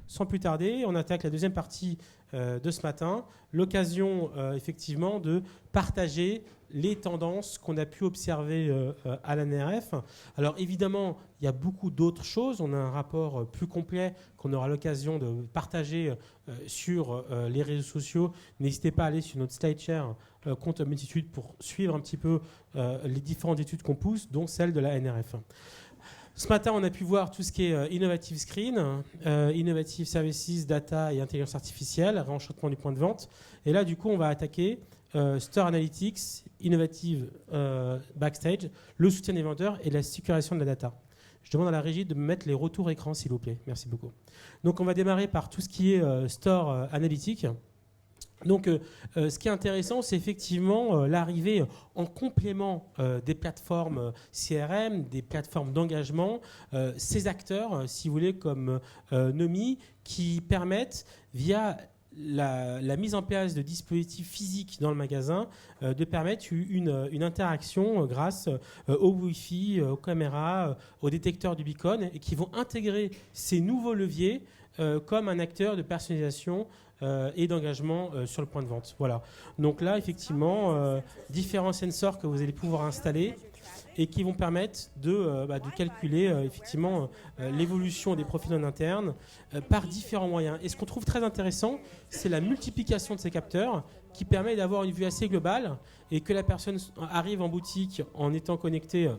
sans plus tarder, on attaque la deuxième partie de ce matin, l'occasion effectivement de partager les tendances qu'on a pu observer à la NRF. Alors évidemment, il y a beaucoup d'autres choses. On a un rapport plus complet qu'on aura l'occasion de partager sur les réseaux sociaux. N'hésitez pas à aller sur notre SlideShare compte Multitude pour suivre un petit peu les différentes études qu'on pousse, dont celle de la NRF. Ce matin, on a pu voir tout ce qui est Innovative Screen, Innovative Services, Data et Intelligence Artificielle, réenchantement du point de vente. Et là, du coup, on va attaquer Store Analytics, Innovative Backstage, le soutien des vendeurs et la sécurisation de la data. Je demande à la régie de me mettre les retours écran, s'il vous plaît. Merci beaucoup. Donc, on va démarrer par tout ce qui est Store Analytics. Donc, ce qui est intéressant, c'est effectivement l'arrivée en complément des plateformes CRM, des plateformes d'engagement, ces acteurs, si vous voulez, comme Nomi, qui permettent, via la mise en place de dispositifs physiques dans le magasin, de permettre une interaction grâce au Wi-Fi, aux caméras, aux détecteurs du beacon, et qui vont intégrer ces nouveaux leviers comme un acteur de personnalisation et d'engagement sur le point de vente. Voilà. Donc là, effectivement, différents sensors que vous allez pouvoir installer et qui vont permettre de calculer effectivement l'évolution des profils en interne par différents moyens. Et ce qu'on trouve très intéressant, c'est la multiplication de ces capteurs qui permet d'avoir une vue assez globale et que la personne arrive en boutique en étant connectée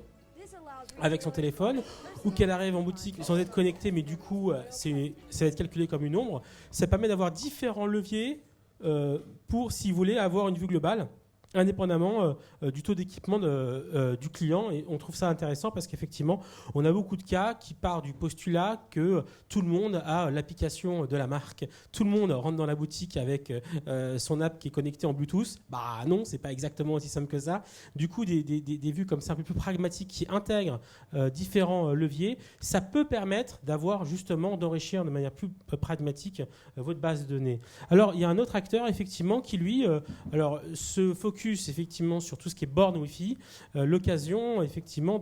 avec son téléphone, ou qu'elle arrive en boutique sans être connectée, mais du coup, ça va être calculé comme une ombre. Ça permet d'avoir différents leviers pour, si vous voulez, avoir une vue globale, indépendamment du taux d'équipement du client. Et on trouve ça intéressant parce qu'effectivement, on a beaucoup de cas qui partent du postulat que tout le monde a l'application de la marque. Tout le monde rentre dans la boutique avec son app qui est connectée en Bluetooth. Bah non, c'est pas exactement aussi simple que ça. Du coup, des vues comme ça un peu plus pragmatiques qui intègrent différents leviers, ça peut permettre d'avoir justement, d'enrichir de manière plus pragmatique votre base de données. Alors, il y a un autre acteur, effectivement, qui lui se focus effectivement sur tout ce qui est borne Wi-Fi, l'occasion effectivement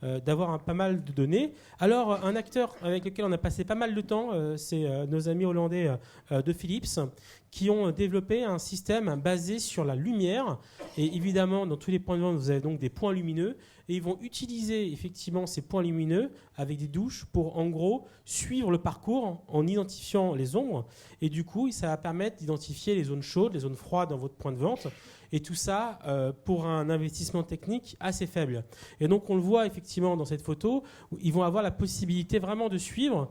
d'avoir pas mal de données. Alors un acteur avec lequel on a passé pas mal de temps, c'est nos amis hollandais de Philips, qui ont développé un système basé sur la lumière. Et évidemment, dans tous les points de vente, vous avez donc des points lumineux. Et ils vont utiliser effectivement ces points lumineux avec des douches pour, en gros, suivre le parcours en identifiant les ombres. Et du coup, ça va permettre d'identifier les zones chaudes, les zones froides dans votre point de vente. Et tout ça pour un investissement technique assez faible. Et donc, on le voit effectivement dans cette photo, où ils vont avoir la possibilité vraiment de suivre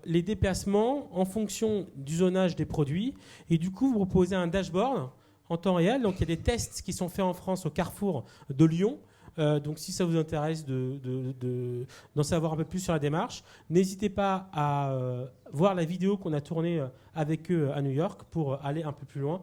les déplacements en fonction du zonage des produits. Et du coup, vous proposez un dashboard en temps réel. Donc, il y a des tests qui sont faits en France au Carrefour de Lyon. Donc, si ça vous intéresse d'en savoir un peu plus sur la démarche, n'hésitez pas à voir la vidéo qu'on a tournée avec eux à New York pour aller un peu plus loin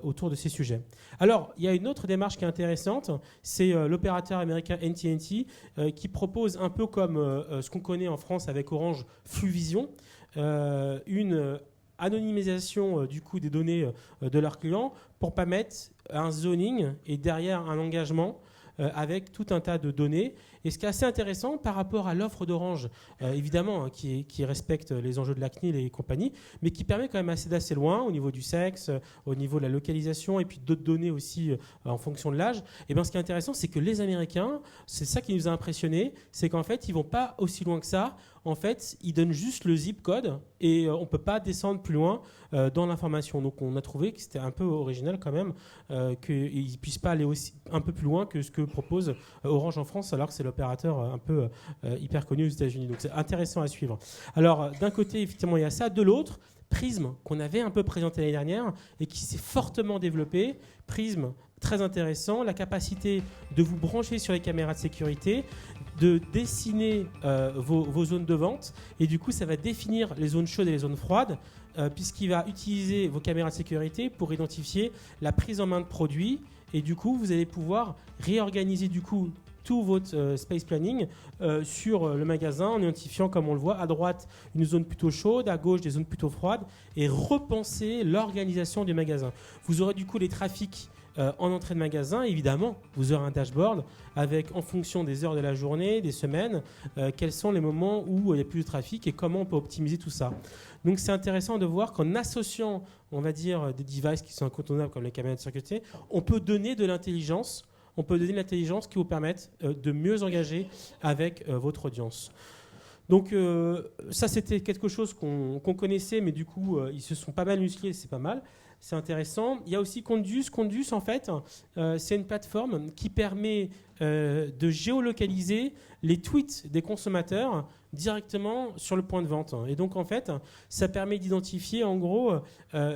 autour de ces sujets. Alors, il y a une autre démarche qui est intéressante, c'est l'opérateur américain AT&T qui propose un peu comme ce qu'on connaît en France avec Orange Fluvision, une anonymisation du coup des données de leurs clients pour permettre un zoning et derrière un engagement avec tout un tas de données. Et ce qui est assez intéressant par rapport à l'offre d'Orange, évidemment, hein, qui respecte les enjeux de la CNIL et compagnie, mais qui permet quand même d'assez loin au niveau du sexe, au niveau de la localisation et puis d'autres données aussi en fonction de l'âge. Et bien, ce qui est intéressant, c'est que les Américains, c'est ça qui nous a impressionnés, c'est qu'en fait, ils ne vont pas aussi loin que ça. En fait, ils donnent juste le zip code et on ne peut pas descendre plus loin dans l'information. Donc, on a trouvé que c'était un peu original quand même qu'ils ne puissent pas aller aussi, un peu plus loin que ce que propose Orange en France, alors que c'est l'opérateur un peu hyper connu aux États-Unis. Donc, c'est intéressant à suivre. Alors, d'un côté, effectivement, il y a ça. De l'autre, Prism, qu'on avait un peu présenté l'année dernière et qui s'est fortement développé. Prism, très intéressant. La capacité de vous brancher sur les caméras de sécurité, de dessiner vos zones de vente. Et du coup, ça va définir les zones chaudes et les zones froides, puisqu'il va utiliser vos caméras de sécurité pour identifier la prise en main de produits. Et du coup, vous allez pouvoir réorganiser du coup tout votre space planning sur le magasin en identifiant, comme on le voit, à droite une zone plutôt chaude, à gauche des zones plutôt froides, et repenser l'organisation du magasin. Vous aurez du coup les trafics en entrée de magasin, évidemment, vous aurez un dashboard avec, en fonction des heures de la journée, des semaines, quels sont les moments où il y a plus de trafic et comment on peut optimiser tout ça. Donc c'est intéressant de voir qu'en associant, on va dire, des devices qui sont incontournables comme les caméras de sécurité, on peut donner de l'intelligence. On peut donner de l'intelligence qui vous permette de mieux engager avec votre audience. Donc ça, c'était quelque chose qu'on connaissait, mais du coup, ils se sont pas mal musclés, c'est pas mal. C'est intéressant. Il y a aussi Condius. Condius, en fait, c'est une plateforme qui permet de géolocaliser les tweets des consommateurs directement sur le point de vente. Et donc, en fait, ça permet d'identifier, en gros,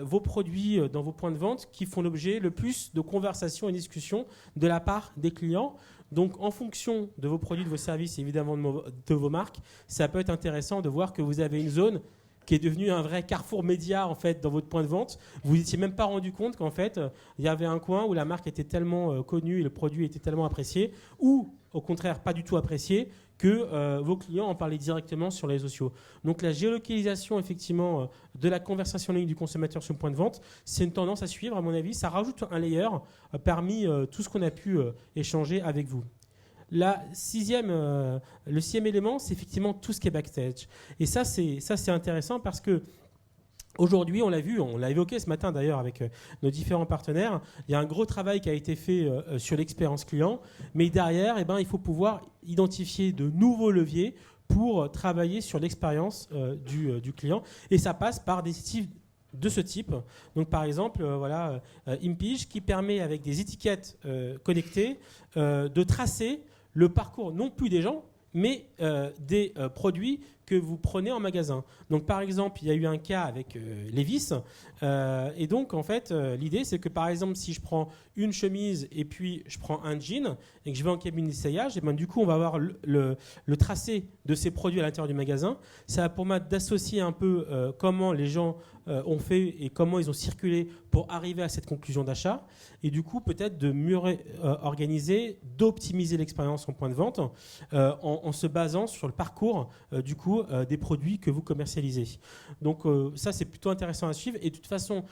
vos produits dans vos points de vente qui font l'objet le plus de conversations et discussions de la part des clients. Donc, en fonction de vos produits, de vos services, évidemment de vos marques, ça peut être intéressant de voir que vous avez une zone qui est devenu un vrai carrefour média en fait dans votre point de vente. Vous n'étiez même pas rendu compte qu'en fait il y avait un coin où la marque était tellement connue et le produit était tellement apprécié, ou au contraire pas du tout apprécié, que vos clients en parlaient directement sur les réseaux sociaux. Donc la géolocalisation effectivement de la conversation en ligne du consommateur sur le point de vente, c'est une tendance à suivre à mon avis. Ça rajoute un layer parmi tout ce qu'on a pu échanger avec vous. Le sixième élément, c'est effectivement tout ce qui est backstage. Et ça, c'est intéressant parce que aujourd'hui, on l'a vu, on l'a évoqué ce matin d'ailleurs avec nos différents partenaires, il y a un gros travail qui a été fait sur l'expérience client, mais derrière, il faut pouvoir identifier de nouveaux leviers pour travailler sur l'expérience du client. Et ça passe par des sites de ce type. Donc par exemple, Impige qui permet avec des étiquettes connectées de tracer le parcours non plus des gens, mais des produits que vous prenez en magasin. Donc par exemple, il y a eu un cas avec Levi's, et donc en fait, l'idée c'est que par exemple, si je prends une chemise et puis je prends un jean et que je vais en cabine d'essayage, et du coup on va avoir le tracé de ces produits à l'intérieur du magasin. Ça va pour moi d'associer un peu comment les gens ont fait et comment ils ont circulé pour arriver à cette conclusion d'achat, et du coup peut-être de mieux organiser, d'optimiser l'expérience en point de vente en se basant sur le parcours du coup des produits que vous commercialisez. Donc ça c'est plutôt intéressant à suivre, et de toute façon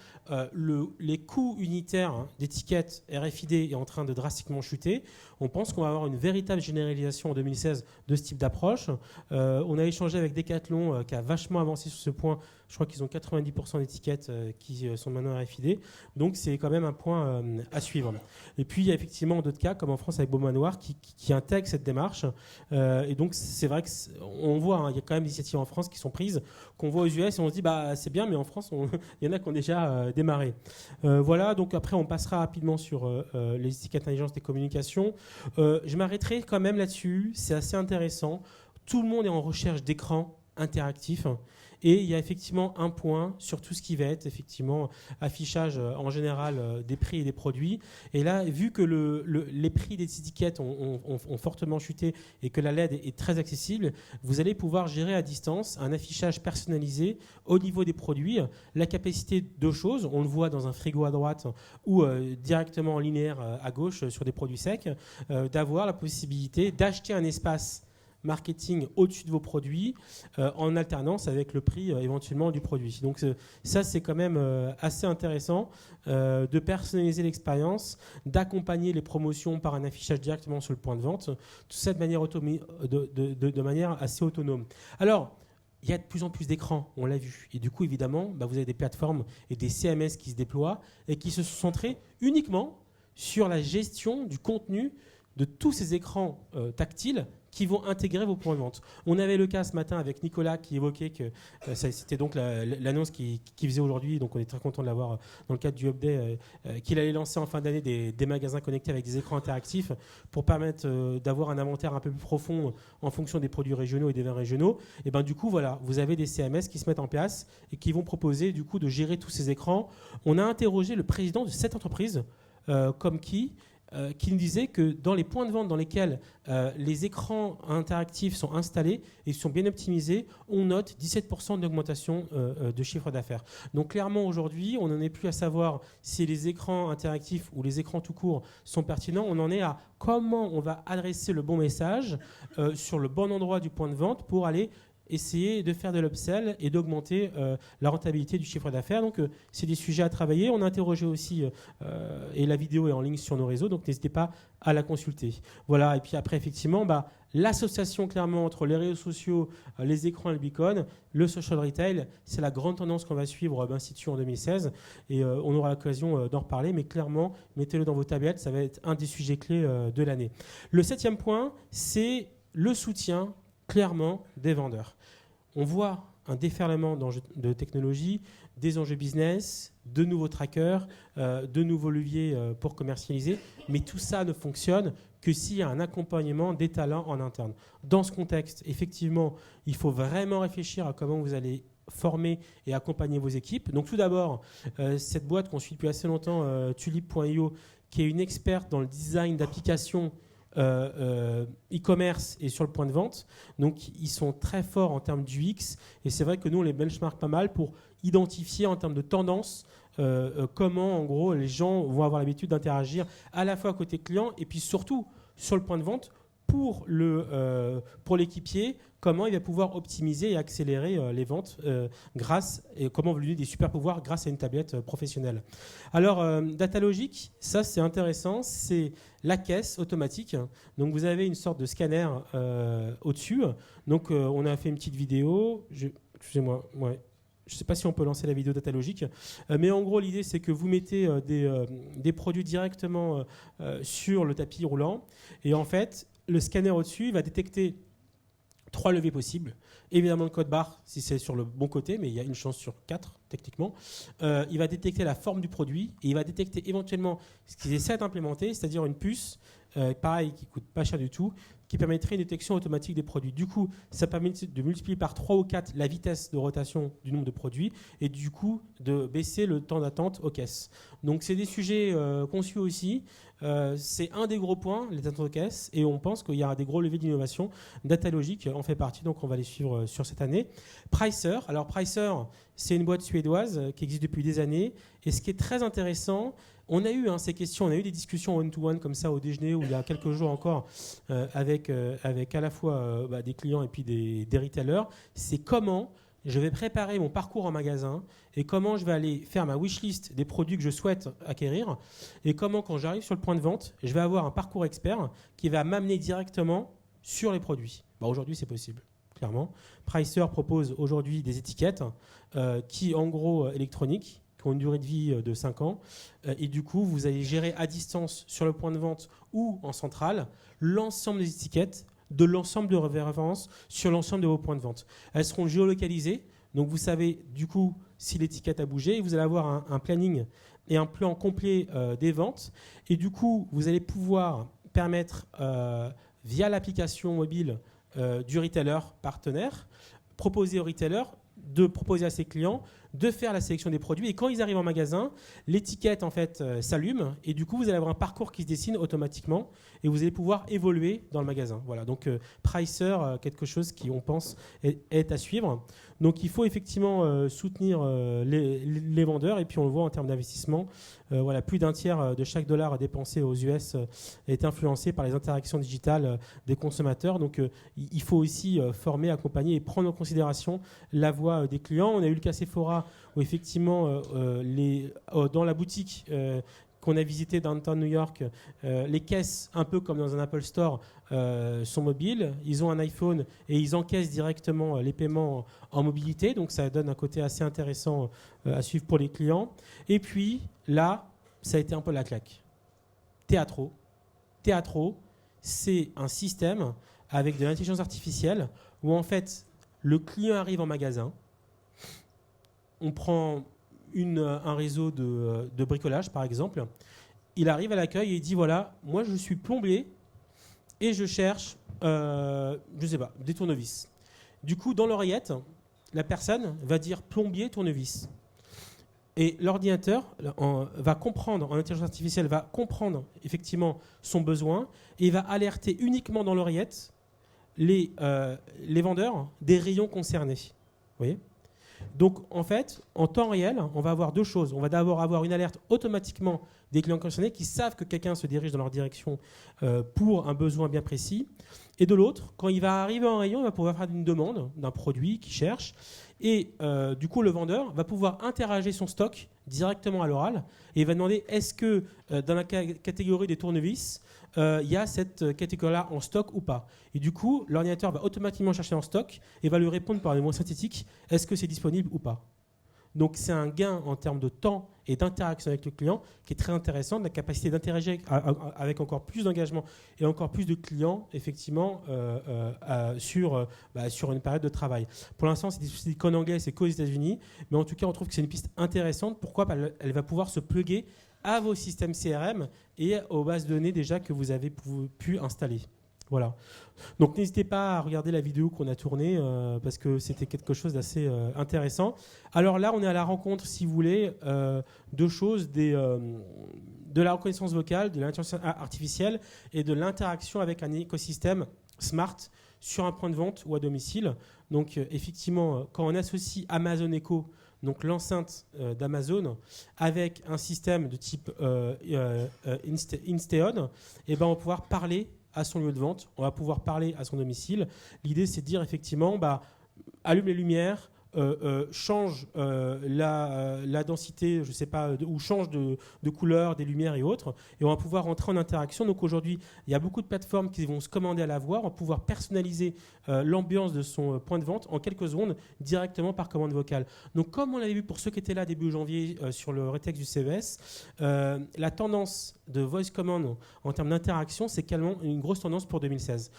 les coûts unitaires d'étiquettes RFID est en train de drastiquement chuter. On pense qu'on va avoir une véritable généralisation en 2016 de ce type d'approche. On a échangé avec Decathlon qui a vachement avancé sur ce point. Je crois qu'ils ont 90% d'étiquettes qui sont maintenant RFID. Donc c'est quand même un point à suivre. Et puis il y a effectivement d'autres cas, comme en France avec Beau Manoir, qui intègrent cette démarche. Et donc c'est vrai qu'on voit, il y a quand même des initiatives en France qui sont prises, qu'on voit aux US et on se dit c'est bien, mais en France il y en a qui ont déjà démarré. Voilà, donc après on passera rapidement sur les étiquettes intelligence des communications. Je m'arrêterai quand même là-dessus, c'est assez intéressant. Tout le monde est en recherche d'écran interactif. Et il y a effectivement un point sur tout ce qui va être effectivement affichage en général des prix et des produits. Et là, vu que les prix des étiquettes ont fortement chuté et que la LED est très accessible, vous allez pouvoir gérer à distance un affichage personnalisé au niveau des produits. La capacité de choses, on le voit dans un frigo à droite ou directement en linéaire à gauche sur des produits secs, d'avoir la possibilité d'acheter un espace marketing au-dessus de vos produits en alternance avec le prix éventuellement du produit. Donc ça c'est quand même assez intéressant de personnaliser l'expérience, d'accompagner les promotions par un affichage directement sur le point de vente, tout ça de manière assez autonome. Alors il y a de plus en plus d'écrans, on l'a vu, et du coup évidemment vous avez des plateformes et des CMS qui se déploient et qui se sont centrés uniquement sur la gestion du contenu de tous ces écrans tactiles qui vont intégrer vos points de vente. On avait le cas ce matin avec Nicolas qui évoquait que c'était donc l'annonce qu'il faisait aujourd'hui, donc on est très content de l'avoir dans le cadre du update, qu'il allait lancer en fin d'année des magasins connectés avec des écrans interactifs pour permettre d'avoir un inventaire un peu plus profond en fonction des produits régionaux et des vins régionaux. Et du coup, voilà, vous avez des CMS qui se mettent en place et qui vont proposer du coup de gérer tous ces écrans. On a interrogé le président de cette entreprise, comme qui nous disait que dans les points de vente dans lesquels les écrans interactifs sont installés et sont bien optimisés, on note 17% d'augmentation de chiffre d'affaires. Donc clairement aujourd'hui, on n'en est plus à savoir si les écrans interactifs ou les écrans tout court sont pertinents. On en est à comment on va adresser le bon message sur le bon endroit du point de vente pour aller essayer de faire de l'upsell et d'augmenter la rentabilité du chiffre d'affaires. Donc, c'est des sujets à travailler. On a interrogé aussi, et la vidéo est en ligne sur nos réseaux, donc n'hésitez pas à la consulter. Voilà, et puis après, effectivement, l'association clairement entre les réseaux sociaux, les écrans et le beacon, le social retail, c'est la grande tendance qu'on va suivre Institut en 2016 et on aura l'occasion d'en reparler, mais clairement, mettez-le dans vos tablettes, ça va être un des sujets clés de l'année. Le 7e point, c'est le soutien clairement des vendeurs. On voit un déferlement de technologies, des enjeux business, de nouveaux trackers, de nouveaux leviers pour commercialiser, mais tout ça ne fonctionne que s'il y a un accompagnement des talents en interne. Dans ce contexte, effectivement, il faut vraiment réfléchir à comment vous allez former et accompagner vos équipes. Donc tout d'abord, cette boîte qu'on suit depuis assez longtemps, Tulip.io, qui est une experte dans le design d'applications e-commerce et sur le point de vente. Donc, ils sont très forts en termes d'UX. Et c'est vrai que nous, on les benchmark pas mal pour identifier en termes de tendance comment, en gros, les gens vont avoir l'habitude d'interagir à la fois côté client et puis surtout sur le point de vente pour l'équipier, comment il va pouvoir optimiser et accélérer les ventes et comment lui donner des super pouvoirs grâce à une tablette professionnelle. Alors, Datalogic, ça c'est intéressant, c'est la caisse automatique. Donc vous avez une sorte de scanner au-dessus. Donc on a fait une petite vidéo. Excusez-moi, ouais. Je ne sais pas si on peut lancer la vidéo Datalogic, mais en gros l'idée c'est que vous mettez des produits directement sur le tapis roulant et en fait le scanner au-dessus va détecter 3 levées possibles. Évidemment, le code barre, si c'est sur le bon côté, mais il y a une chance sur 4, techniquement. Il va détecter la forme du produit et il va détecter éventuellement ce qu'ils essaient d'implémenter, c'est-à-dire une puce, pareil, qui ne coûte pas cher du tout, qui permettrait une détection automatique des produits. Du coup, ça permet de multiplier par 3 ou 4 la vitesse de rotation du nombre de produits et du coup, de baisser le temps d'attente aux caisses. Donc, c'est des sujets qu'on suit aussi. C'est un des gros points, les attentes aux caisses, et on pense qu'il y a des gros leviers d'innovation. Datalogic en fait partie, donc on va les suivre sur cette année. Pricer, alors Pricer, c'est une boîte suédoise qui existe depuis des années, et ce qui est très intéressant, on a eu ces questions, on a eu des discussions one-to-one comme ça au déjeuner, où il y a quelques jours encore, avec à la fois des clients et puis des retailers, c'est comment je vais préparer mon parcours en magasin et comment je vais aller faire ma wishlist des produits que je souhaite acquérir et comment, quand j'arrive sur le point de vente, je vais avoir un parcours expert qui va m'amener directement sur les produits. Aujourd'hui, c'est possible, clairement. Pricer propose aujourd'hui des étiquettes qui, en gros, électroniques, qui ont une durée de vie de 5 ans. Et du coup, vous allez gérer à distance sur le point de vente ou en centrale l'ensemble des étiquettes de l'ensemble de références sur l'ensemble de vos points de vente. Elles seront géolocalisées, donc vous savez du coup si l'étiquette a bougé, et vous allez avoir un planning et un plan complet des ventes. Et du coup, vous allez pouvoir permettre, via l'application mobile du retailer partenaire, proposer au retailer de proposer à ses clients de faire la sélection des produits. Et quand ils arrivent en magasin, l'étiquette en fait s'allume et du coup vous allez avoir un parcours qui se dessine automatiquement et vous allez pouvoir évoluer dans le magasin. Voilà, donc Pricer, quelque chose qui on pense est à suivre. Donc il faut effectivement soutenir les vendeurs et puis on le voit en termes d'investissement. Voilà, plus d'un tiers de chaque dollar dépensé aux US est influencé par les interactions digitales des consommateurs. Donc il faut aussi former, accompagner et prendre en considération la voix des clients. On a eu le cas Sephora où effectivement dans la boutique qu'on a visité downtown New York, les caisses, un peu comme dans un Apple Store, sont mobiles. Ils ont un iPhone et ils encaissent directement les paiements en mobilité. Donc ça donne un côté assez intéressant à suivre pour les clients. Et puis là, ça a été un peu la claque. Teatro, c'est un système avec de l'intelligence artificielle où en fait le client arrive en magasin. On prend un réseau de bricolage, par exemple. Il arrive à l'accueil et il dit, voilà, moi je suis plombier et je cherche, je sais pas, des tournevis. Du coup, dans l'oreillette, la personne va dire plombier, tournevis. Et l'ordinateur va comprendre, en intelligence artificielle, va comprendre effectivement son besoin et va alerter uniquement dans l'oreillette les vendeurs des rayons concernés. Vous voyez ? Donc, en fait, en temps réel, on va avoir deux choses. On va d'abord avoir une alerte automatiquement des clients concernés qui savent que quelqu'un se dirige dans leur direction pour un besoin bien précis. Et de l'autre, quand il va arriver en rayon, il va pouvoir faire une demande d'un produit qu'il cherche. Et du coup, le vendeur va pouvoir interroger son stock directement à l'oral et il va demander est-ce que dans la catégorie des tournevis, il y a cette catégorie-là en stock ou pas. Et du coup, l'ordinateur va automatiquement chercher en stock et va lui répondre par des mots synthétiques est-ce que c'est disponible ou pas. Donc c'est un gain en termes de temps et d'interaction avec le client qui est très intéressant, de la capacité d'interagir avec encore plus d'engagement et encore plus de clients effectivement sur une période de travail. Pour l'instant, c'est des qu'en anglais, c'est qu'aux États-Unis, mais en tout cas, on trouve que c'est une piste intéressante. Pourquoi ? Elle va pouvoir se plugger à vos systèmes CRM et aux bases de données déjà que vous avez pu installer. Voilà. Donc n'hésitez pas à regarder la vidéo qu'on a tournée parce que c'était quelque chose d'assez intéressant. Alors là, on est à la rencontre, si vous voulez, deux choses, de la reconnaissance vocale, de l'intelligence artificielle et de l'interaction avec un écosystème smart sur un point de vente ou à domicile. Donc effectivement, quand on associe Amazon Echo, donc l'enceinte d'Amazon, avec un système de type Insteon, et ben on va pouvoir parler à son lieu de vente, on va pouvoir parler à son domicile. L'idée, c'est de dire effectivement, allume les lumières, change la densité, je sais pas, ou change de couleur des lumières et autres, et on va pouvoir entrer en interaction. Donc aujourd'hui, il y a beaucoup de plateformes qui vont se commander à la voix, on va pouvoir personnaliser l'ambiance de son point de vente en quelques secondes directement par commande vocale. Donc comme on l'avait vu pour ceux qui étaient là début janvier sur le rétexte du CES, la tendance de voice command en termes d'interaction, c'est également une grosse tendance pour 2016.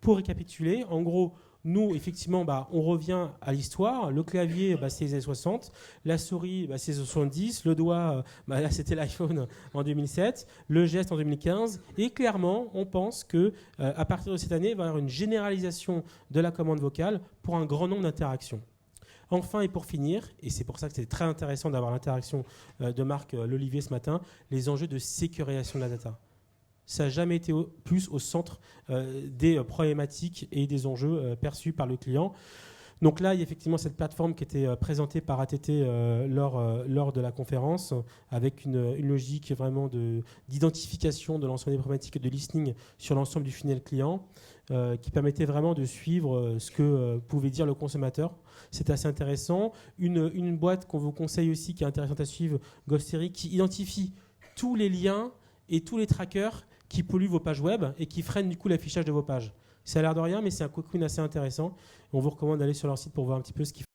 Pour récapituler, en gros, nous, effectivement, on revient à l'histoire. Le clavier, c'est les années 60. La souris, c'est les 70. Le doigt, là, c'était l'iPhone en 2007. Le geste en 2015. Et clairement, on pense qu'à partir de cette année, il va y avoir une généralisation de la commande vocale pour un grand nombre d'interactions. Enfin, et pour finir, et c'est pour ça que c'est très intéressant d'avoir l'interaction de Marc L'Olivier ce matin, les enjeux de sécurisation de la data. Ça n'a jamais été plus au centre des problématiques et des enjeux perçus par le client. Donc là, il y a effectivement cette plateforme qui était présentée par ATT lors de la conférence, avec une logique vraiment d'identification de l'ensemble des problématiques et de listening sur l'ensemble du funnel client, qui permettait vraiment de suivre ce que pouvait dire le consommateur. C'est assez intéressant. Une boîte qu'on vous conseille aussi, qui est intéressante à suivre, Ghostery, qui identifie tous les liens et tous les trackers qui polluent vos pages web et qui freinent du coup l'affichage de vos pages. Ça a l'air de rien, mais c'est un cocoon assez intéressant. On vous recommande d'aller sur leur site pour voir un petit peu ce qu'ils font.